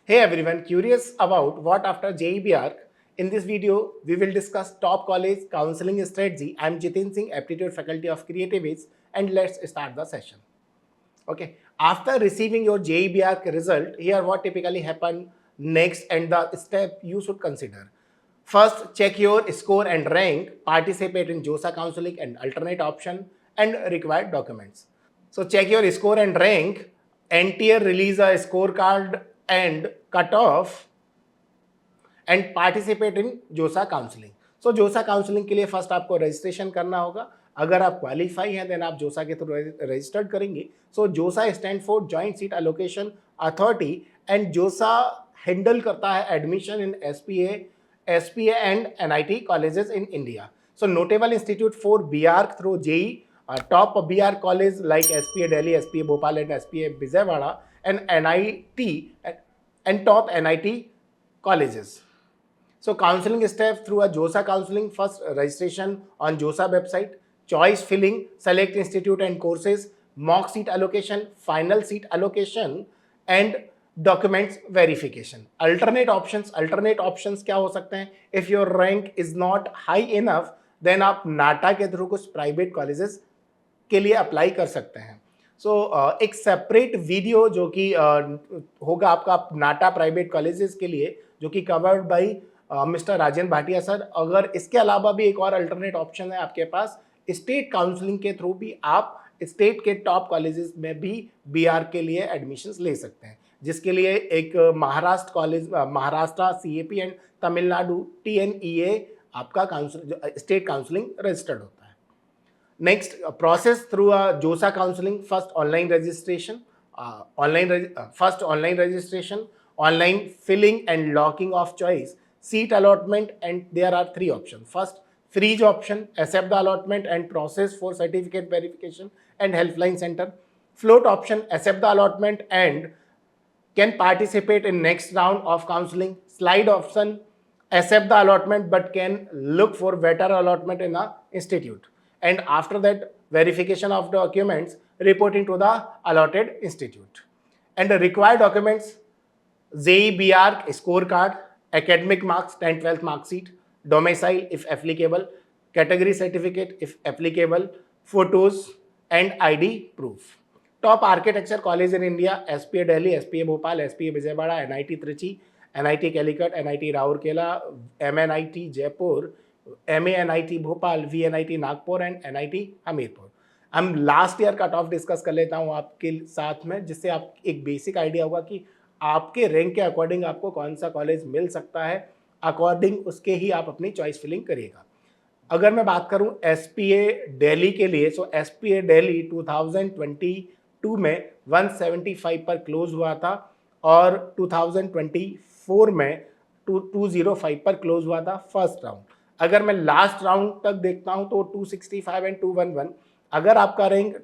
Hey everyone, curious about what after JEB ARC? In this video, we will discuss top college counseling strategy. I am Jitin Singh, Aptitude Faculty of Creative Arts, and let's start the session. Okay, after receiving your JEB ARC result, here what typically happen next and the step you should consider. First, check your score and rank, participate in JOSA counseling and alternate option, and required documents. So check your score and rank. NTR release a scorecard and cutoff and participate in जोसा counselling. सो जोसा counselling के लिए first आपको registration करना होगा. अगर आप qualify हैं देन आप जोसा के थ्रू रजिस्टर्ड करेंगे. So JoSAA stand for joint seat allocation authority and JoSAA handle करता है admission in SPA and NIT colleges in India. So notable institute for BArch through JEE, top BR college like SPA Delhi, SPA Bhopal and SPA Vijayawada and NIT and top NIT colleges. So counseling step through a JOSA counseling. First, registration on JOSA website, choice filling, select institute and courses, mock seat allocation, final seat allocation and documents verification. Alternate options क्या हो सकते हैं? If your rank is not high enough, then आप नाटा के through कुछ private colleges के लिए apply कर सकते हैं. सो एक सेपरेट वीडियो जो कि होगा आपका नाटा प्राइवेट कॉलेजेस के लिए, जो कि covered by mister Rajendra Bhatia sir. अगर इसके अलावा भी एक और अल्टरनेट ऑप्शन है आपके पास, स्टेट काउंसलिंग के थ्रू भी आप स्टेट के टॉप कॉलेजेस में भी बीआर के लिए एडमिशन्स ले सकते हैं, जिसके लिए एक Maharashtra college, Maharashtra CAP and Tamil Nadu TNEA आपका स्टेट काउंसलिंग रजिस्टर्ड होता है. Next, process through a JOSA counseling. First, online registration, online filling and locking of choice, seat allotment, and there are three options. First, freeze option, accept the allotment and process for certificate verification and helpline center. Float option, accept the allotment and can participate in next round of counseling. Slide option, accept the allotment but can look for better allotment in the institute. And after that, verification of documents, reporting to the allotted institute. And the required documents, JEE BARC scorecard, academic marks, 10th 12th mark sheet, domicile if applicable, category certificate if applicable, photos and ID proof. Top architecture college in India, SPA Delhi, SPA Bhopal, SPA Vijayawada, NIT Trichy, NIT Calicut, NIT Rourkela, MNIT Jaipur, MANIT Bhopal, VNIT Nagpur and NIT Hamirpur. हम last year cut off discuss कर लेता हूँ आपके साथ में, जिससे आप एक बेसिक आइडिया होगा कि आपके रैंक के अकॉर्डिंग आपको कौन सा कॉलेज मिल सकता है. अकॉर्डिंग उसके ही आप अपनी चॉइस फिलिंग करिएगा. अगर मैं बात करूँ SPA दिल्ली के लिए, सो SPA दिल्ली 2022 में 175 पर क्लोज हुआ था और 2024 में 205 पर क्लोज हुआ था फर्स्ट राउंड. अगर मैं लास्ट राउंड तक देखता हूं तो 265 एंड 211. अगर आपका रैंक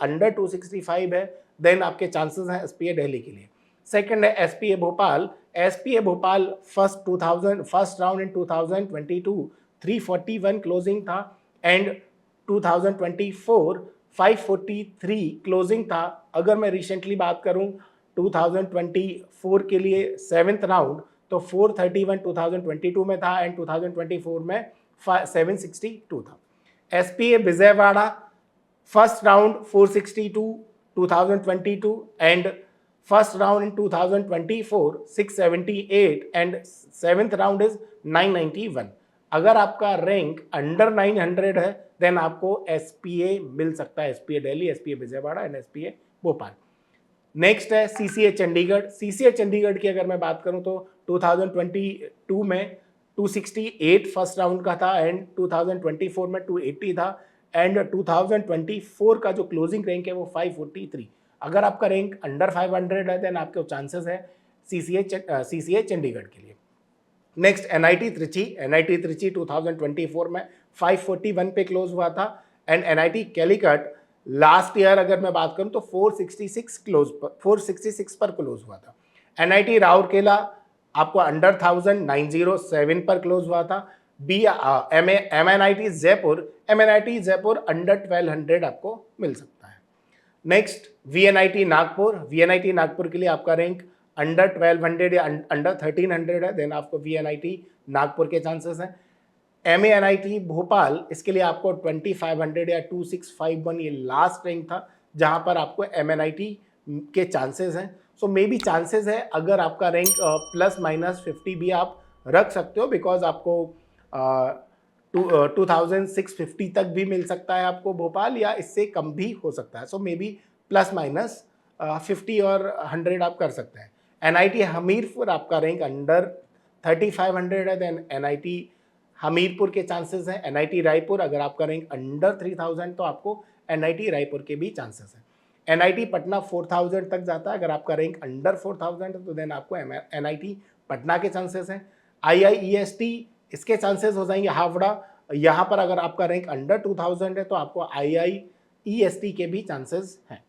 अंडर 265 है देन आपके चांसेस हैं एसपीए दिल्ली के लिए. सेकंड है SPA Bhopal. SPA Bhopal first round in 2022 341 closing था एंड 2024 543 क्लोजिंग था. अगर मैं रिसेंटली बात करूं 2024 के लिए सेवेंथ राउंड तो 431 2022 में था एंड 2024 में 762 था. SPA Vijayawada first round 462 2022 and first round in 2024 678 and seventh round is 991. अगर आपका रैंक अंडर 900 है देन आपको एसपीए मिल सकता है, SPA Delhi, SPA Vijayawada and SPA Bhopal. Next है सीसीए चंडीगढ़. सीसीए चंडीगढ़ की अगर मैं बात करूं तो 2022 में 268 फर्स्ट राउंड का था एंड 2024 में 280 था एंड 2024 का जो क्लोजिंग रैंक है वो 543. अगर आपका रैंक अंडर 500 है देन आपके चांसेस है सीसीए चंडीगढ़ के लिए. Next NIT Trichy. NIT Trichy 2024 में 541 पे क्लोज हुआ था and NIT Calicut last year अगर मैं बात करूं तो 466 पर क्लोज हुआ था. एनआईटी राउरकेला आपको अंडर 1000 907 पर क्लोज हुआ था. एमएनआईटी जयपुर अंडर 1200 आपको मिल सकता है. Next VNIT Nagpur. VNIT Nagpur के लिए आपका रैंक अंडर 1200 या अंडर 1300 है देन आपको VNIT नागपुर के चांसेस हैं। MANIT भोपाल, इसके लिए आपको 2500 या 2651 ये लास्ट रैंक था जहां पर आपको MNIT के चांसेस हैं। सो मे बी चांसेस है अगर आपका रैंक प्लस माइनस 50 भी आप रख सकते हो, बिकॉज आपको 2650 तक भी मिल सकता है आपको भोपाल, या इससे कम भी हो सकता है। सो मे बी प्लस माइनस 50 और 100 आप कर सकते हैं। NIT हमीरपुर आपका रैंक अंडर 3500 है, देन NIT हमीरपुर के चांसेस हैं। NIT रायपुर अगर आपका रैंक अंडर 3000 तो आपको NIT रायपुर के भी चांसेस हैं। NIT पटना 4000 तक जाता है, अगर आपका रैंक अंडर 4000 है तो देन आपको NIT पटना के चांसेस हैं। IIEST इसके चांसेस हो जाएंगे हावड़ा, यहाँ पर अगर आपका रैंक अंडर 2000 है तो आपको IIEST के भी चांसेस हैं।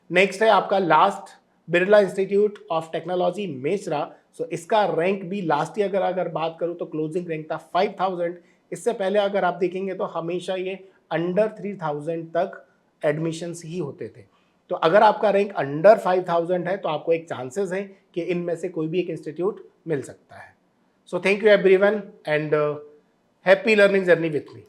नेक्स्ट है आपका last Birla institute of technology Mesra. So इसका रैंक भी लास्ट ईयर अगर बात करूं तो क्लोजिंग रैंक था 5000। इससे पहले अगर आप देखेंगे तो हमेशा ये अंडर 3000 तक एडमिशन्स ही होते थे। तो अगर आपका रैंक अंडर 5000 है तो आपको एक चांसेस है कि इनमें से कोई भी एक इंस्टीट्यूट मिल सकता है। So thank you everyone and happy learning journey with me.